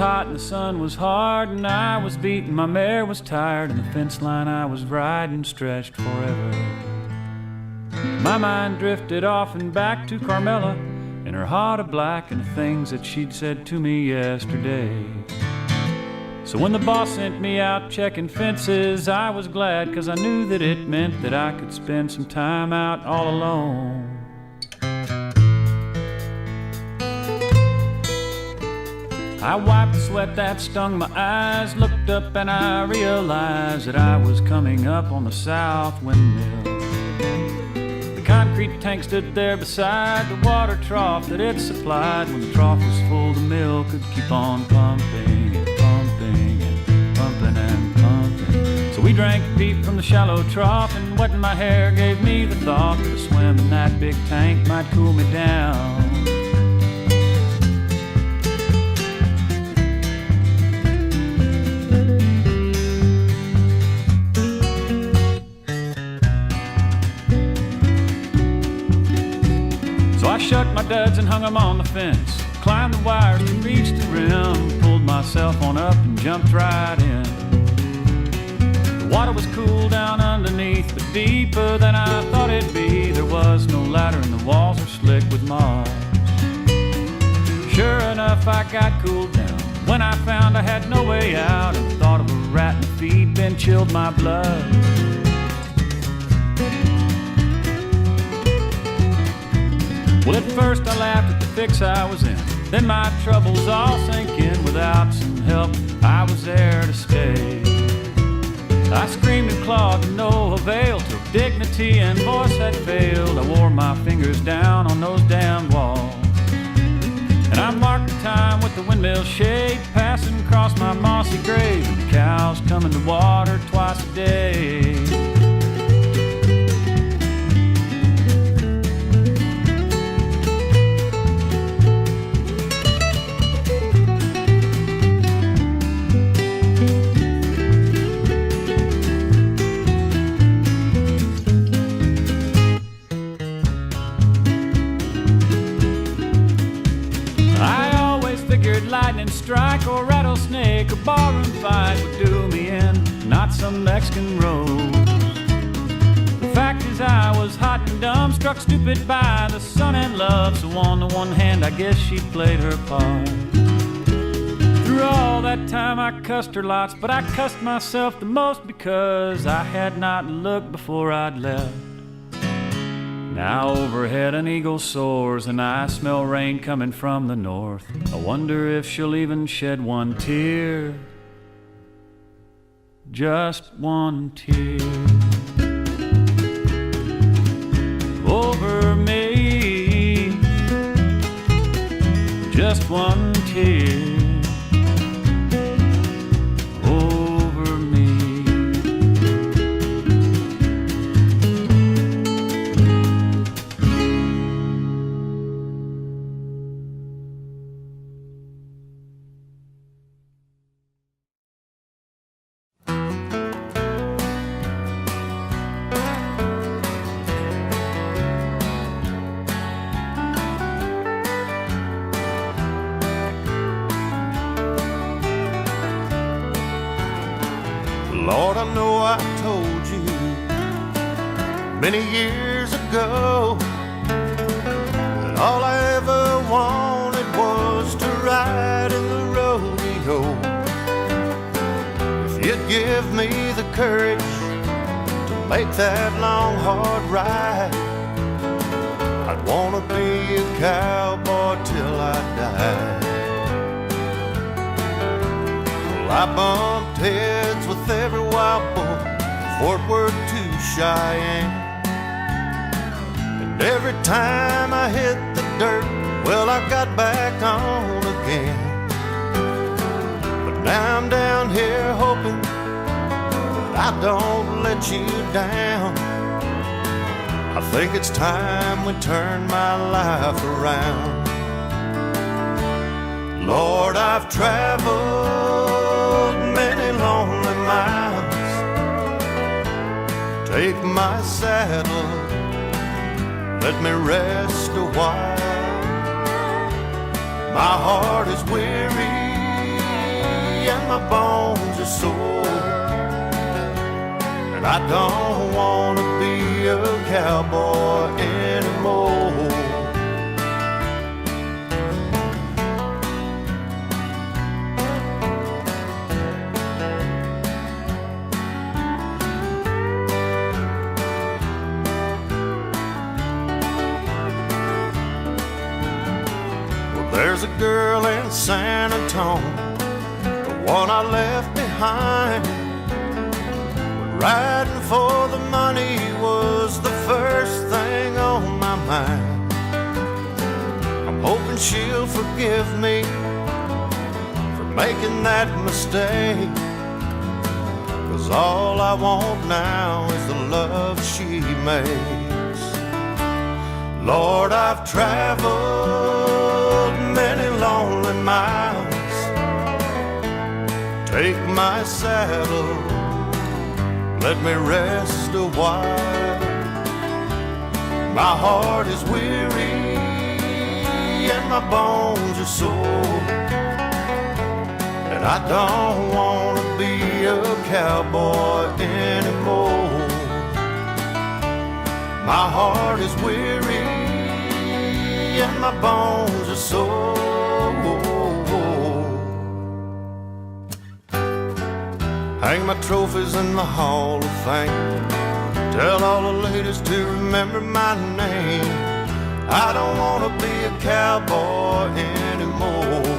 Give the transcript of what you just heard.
hot and the sun was hard, and I was beaten, my mare was tired, and the fence line I was riding stretched forever. My mind drifted off and back to Carmela and her heart of black and the things that she'd said to me yesterday. So when the boss sent me out checking fences, I was glad, 'cause I knew that it meant that I could spend some time out all alone. I wiped the sweat that stung my eyes, looked up and I realized that I was coming up on the south windmill. The concrete tank stood there beside the water trough that it supplied. When the trough was full, the mill could keep on pumping and pumping and pumping and pumping. So we drank deep from the shallow trough, and wetting my hair gave me the thought that a swim in that big tank might cool me down. I shucked my duds and hung them on the fence, climbed the wires to reach the rim, pulled myself on up and jumped right in. The water was cool down underneath, but deeper than I thought it'd be. There was no ladder and the walls were slick with moss. Sure enough, I got cooled down when I found I had no way out, and the thought of a rat in the feet then chilled my blood. Well, at first I laughed at the fix I was in, then my troubles all sank in. Without some help, I was there to stay. I screamed and clawed to no avail, till dignity and voice had failed. I wore my fingers down on those damn walls, and I marked the time with the windmill shade passing across my mossy grave, and the cows coming to water twice a day. Lightning strike or rattlesnake or barroom fight would do me in, not some Mexican rose. The fact is I was hot and dumb, struck stupid by the sun and love. So on the one hand, I guess she played her part. Through all that time I cussed her lots, but I cussed myself the most because I had not looked before I'd left. Now overhead an eagle soars, and I smell rain coming from the north. I wonder if she'll even shed one tear, just one tear, over me, just one tear. Lord, I know I told you many years ago that all I ever wanted was to ride in the rodeo. If you'd give me the courage to make that long, hard ride, I'd want to be a cowboy till I die. Well, I bumped heads with every wild bull, Fort Worth to Cheyenne, and every time I hit the dirt, well, I got back on again. But now I'm down here hoping that I don't let you down. I think it's time we turn my life around. Lord, I've traveled many lonely miles. Take my saddle, let me rest a while. My heart is weary are sore, and I don't want to be a cowboy anymore. There's a girl in San Antonio, the one I left behind. But riding for the money was the first thing on my mind. I'm hoping she'll forgive me for making that mistake, 'cause all I want now is the love she makes. Lord, I've traveled many lonely miles. Take my saddle, let me rest a while. My heart is weary and my bones are sore, and I don't want to be a cowboy anymore. My heart is weary and my bones are sore. Hang my trophies in the Hall of Fame. Tell all the ladies to remember my name. I don't want to be a cowboy anymore.